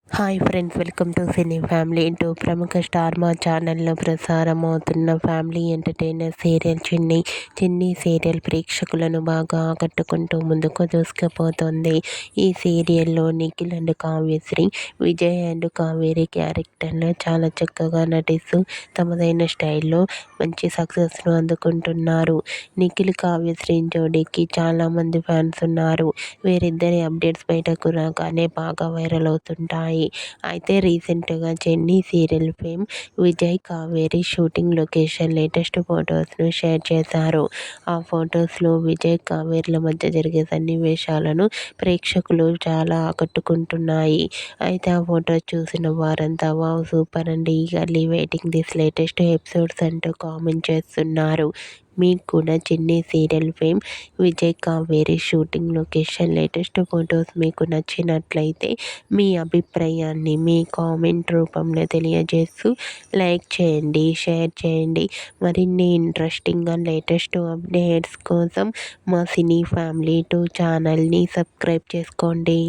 Hi friends, welcome to cine family. ప్రముఖ star మా ఛానల్లో ప్రసారం అవుతున్న ఫ్యామిలీ ఎంటర్టైనర్ సీరియల్ చిన్ని సీరియల్ ప్రేక్షకులను బాగా ఆకట్టుకుంటూ ముందుకు దూసుకుపోతుంది. ఈ సీరియల్లో నిఖిల్ అండ్ కావ్యశ్రీ, విజయ్ అండ్ కావేరి క్యారెక్టర్లో చాలా చక్కగా నటిస్తూ తమదైన స్టైల్లో మంచి సక్సెస్ను అందుకుంటున్నారు. నిఖిల్ కావ్యశ్రీ జోడీకి చాలామంది ఫ్యాన్స్ ఉన్నారు. వీరిద్దరి అప్డేట్స్ బయటకు రాగానే బాగా వైరల్ అవుతుంటాయి. అయితే రీసెంట్గా Chinni serial fame Vijay Kaveri shooting location latest ఫొటోస్ను షేర్ చేశారు. ఆ ఫొటోస్లో విజయ్ కావేరిల మధ్య జరిగే సన్నివేశాలను ప్రేక్షకులు చాలా ఆకట్టుకుంటున్నాయి. అయితే ఆ ఫొటో చూసిన వారంతా wow super and eagerly waiting this latest episodes అంటూ కామెంట్ చేస్తున్నారు. మీకు కూడా Chinni serial fame Vijay Kaveri shooting location latest photos మీకు నచ్చినట్లయితే మీ అభిప్రాయాన్ని మీ కామెంట్ రూపంలో తెలియజేస్తూ లైక్ చేయండి, షేర్ చేయండి. మరిన్ని ఇంట్రెస్టింగ్ అండ్ లేటెస్ట్ అప్డేట్స్ కోసం మా సినీ ఫ్యామిలీ 2 ఛానల్ని సబ్స్క్రైబ్ చేసుకోండి.